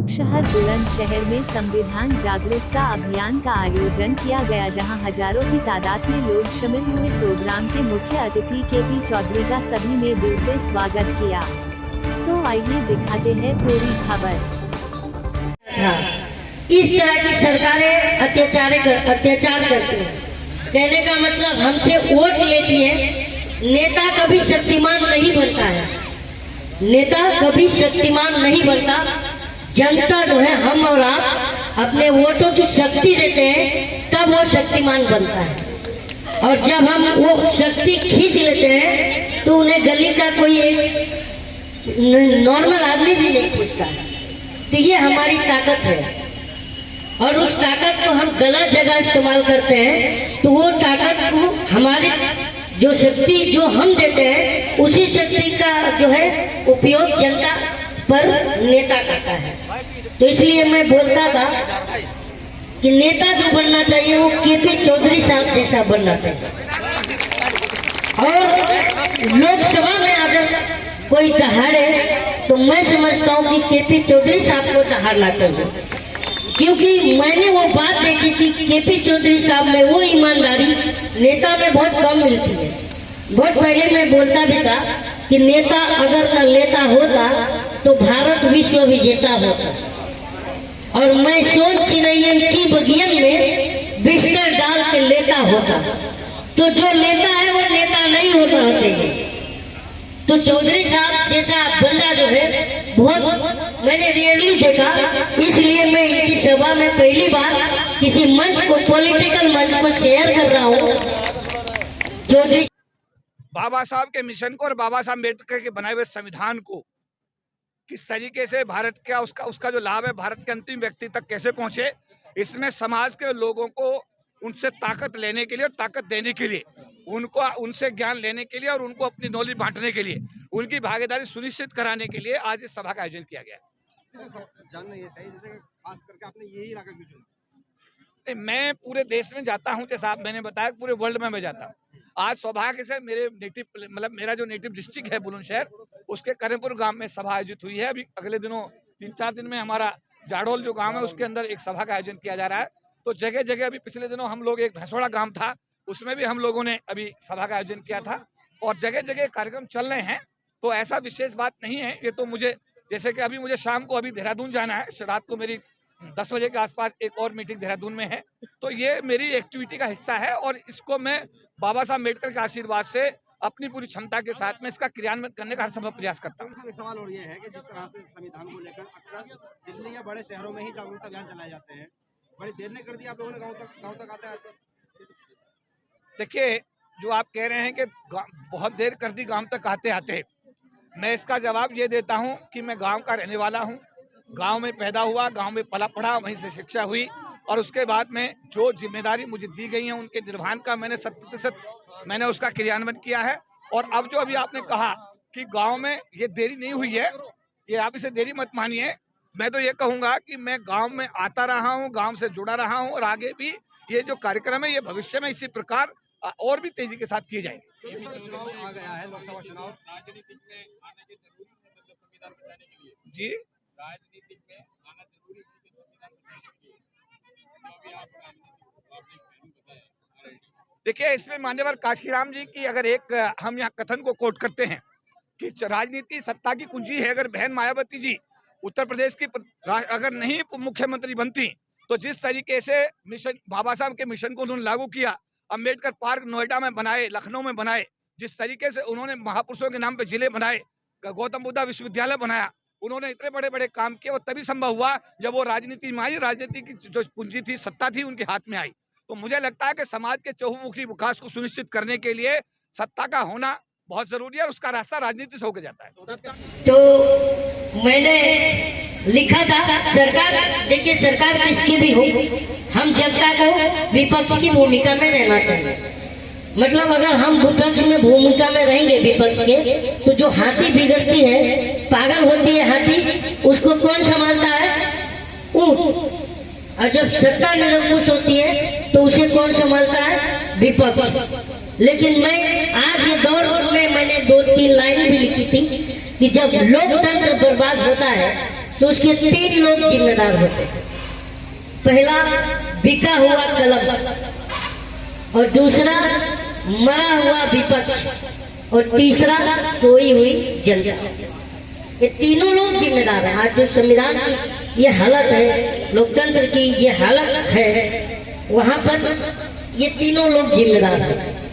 उपशहर बुलंदशहर में संविधान जागरूकता अभियान का आयोजन किया गया, जहां हजारों की तादाद में लोग शामिल हुए। प्रोग्राम के मुख्य अतिथि केपी चौधरी का सभी ने दिल से स्वागत किया। तो आइए दिखाते हैं पूरी खबर। इस तरह की सरकारें अत्याचार करती हैं। कहने का मतलब हमसे वोट लेती है। नेता कभी शक्तिमान नहीं बनता है, नेता कभी शक्तिमान नहीं बनता। जनता जो है, हम और आप अपने वोटों की शक्ति देते हैं, तब वो शक्तिमान बनता है। और जब हम वो शक्ति खींच लेते हैं तो उन्हें गली का कोई एक नॉर्मल आदमी भी नहीं पूछता। तो ये हमारी ताकत है, और उस ताकत को हम गलत जगह इस्तेमाल करते हैं तो वो ताकत को हमारी जो शक्ति जो हम देते हैं, उसी शक्ति का जो है उपयोग जनता पर नेता करता है। तो इसलिए मैं बोलता था कि नेता जो बनना चाहिए वो केपी चौधरी साहब जैसा बनना चाहिए। और लोकसभा में अगर कोई दहाड़े तो मैं समझता हूँ कि केपी चौधरी साहब को दहाड़ना चाहिए, क्योंकि मैंने वो बात देखी थी केपी चौधरी साहब में वो ईमानदारी नेता में बहुत कम मिलती है। बहुत पहले मैं बोलता भी था कि नेता अगर न लेता होता तो भारत विश्व विजेता होता। और मैं सोच चिरैयन की बगियन में बिस्तर डाल के लेता होता। तो जो लेता है वो नेता नहीं होना चाहिए। तो चौधरी साहब जैसा बंदा जो है बहुत मैंने रेयरली देखा, इसलिए मैं इनकी सभा में पहली बार किसी मंच को, पॉलिटिकल मंच को शेयर कर रहा हूँ। चौधरी बाबा साहब के मिशन को और बाबा साहब अम्बेडकर के बनाए हुए संविधान को किस तरीके से भारत का उसका जो लाभ है भारत के अंतिम व्यक्ति तक कैसे पहुंचे, इसमें समाज के लोगों को उनसे ताकत लेने के लिए और ताकत देने के लिए, उनसे ज्ञान लेने के लिए और उनको अपनी नॉलेज बांटने के लिए, उनकी भागीदारी सुनिश्चित कराने के लिए आज इस सभा का आयोजन किया गया। जानना ये था, जैसे खास करके आपने यही इलाका क्यों चुना? मैं पूरे देश में जाता हूं, जैसा आप मैंने बताया पूरे वर्ल्ड में मैं जाता हूं। आज सौभाग्य से मेरे मेरा जो नेटिव डिस्ट्रिक्ट है बुलंदशहर, उसके करीमपुर गांव में सभा आयोजित हुई है। अभी अगले दिनों 3-4 दिन में हमारा जाडोल जो गांव है उसके अंदर एक सभा का आयोजन किया जा रहा है। तो जगह जगह अभी पिछले दिनों हम लोग, एक भैंसवाड़ा गांव था, उसमें भी हम लोगों ने अभी सभा का आयोजन किया था, और जगह जगह कार्यक्रम चल रहे हैं। तो ऐसा विशेष बात नहीं है। ये तो मुझे, जैसे कि अभी मुझे शाम को अभी देहरादून जाना है, रात को मेरी 10 बजे के आसपास एक और मीटिंग देहरादून में है। तो ये मेरी एक्टिविटी का हिस्सा है, और इसको मैं बाबा साहब अम्बेडकर के आशीर्वाद से अपनी पूरी क्षमता के साथ में इसका क्रियान्वयन करने का हर संभव प्रयास करता हूँ। एक सवाल और ये है कि जिस तरह से संविधान को लेकर अक्सर दिल्ली या बड़े शहरों में ही जागरूकता अभियान चलाए जाते हैं, बड़ी देर ने कर दी आप लोगों ने गाँव तक आते। देखिए, जो आप कह रहे हैं कि बहुत देर कर दी गांव तक आते आते, मैं इसका जवाब ये देता हूं कि मैं गांव का रहने वाला हूं। गांव में पैदा हुआ, गांव में पला पढ़ा, वहीं से शिक्षा हुई, और उसके बाद में जो जिम्मेदारी मुझे दी गई है उनके निर्वहन का मैंने 100% मैंने उसका क्रियान्वयन किया है। और अब जो अभी आपने कहा कि गाँव में ये देरी नहीं हुई है, ये आप इसे देरी मत मानिए। मैं तो ये कहूँगा कि मैं गाँव में आता रहा हूँ, गाँव से जुड़ा रहा हूँ, और आगे भी ये जो कार्यक्रम है ये भविष्य में इसी प्रकार और भी तेजी के साथ किए जाएंगे। चुनाव आ गया है, लोकसभा चुनाव, राजनीतिक में आना के जरूरी है, मतलब संविधान बचाने के लिए। जी, राजनीतिक में आना जरूरी है संविधान बचाने के लिए। तो अभी आप राजनीतिक आपने बताया। देखिए, इसमें मान्यवर काशीराम जी की अगर एक हम यहाँ कथन को कोट करते हैं कि राजनीति सत्ता की कुंजी है। अगर बहन मायावती जी उत्तर प्रदेश की अगर नहीं मुख्यमंत्री बनती, तो जिस तरीके से मिशन बाबा साहब के मिशन को उन्होंने लागू किया, अम्बेडकर पार्क नोएडा में बनाए, लखनऊ में बनाए, जिस तरीके से उन्होंने महापुरुषों के नाम पे जिले बनाए, गौतम बुद्धा विश्वविद्यालय बनाया, उन्होंने इतने बड़े बड़े काम किए, वो तभी संभव हुआ जब वो राजनीति में आई, राजनीति की जो पूंजी थी, सत्ता थी, उनके हाथ में आई। तो मुझे लगता है कि समाज के चहुमुखी विकास को सुनिश्चित करने के लिए सत्ता का होना बहुत जरूरी है, और उसका रास्ता राजनीति से होकर जाता है। तो मैंने लिखा था, सरकार, देखिए सरकार किसकी भी हो, हम जनता को विपक्ष की भूमिका में रहना चाहिए। मतलब अगर हम विपक्ष में भूमिका में रहेंगे विपक्ष के, तो जो हाथी बिगड़ती है, पागल होती है हाथी, उसको कौन संभालता है? ऊंट। और जब सत्ता निरंकुश होती है तो उसे कौन संभालता है? विपक्ष। लेकिन मैं आज ये दौर में मैंने 2-3 लाइन भी लिखी थी कि जब लोकतंत्र बर्बाद होता है तो उसके 3 लोग जिम्मेदार होते हैं। पहला बिका हुआ कलम, और दूसरा मरा हुआ विपक्ष, और तीसरा सोई हुई जनता। ये तीनों लोग जिम्मेदार हैं। आज जो संविधान की ये हालत है, लोकतंत्र की ये हालत है, वहां पर ये तीनों लोग जिम्मेदार हैं।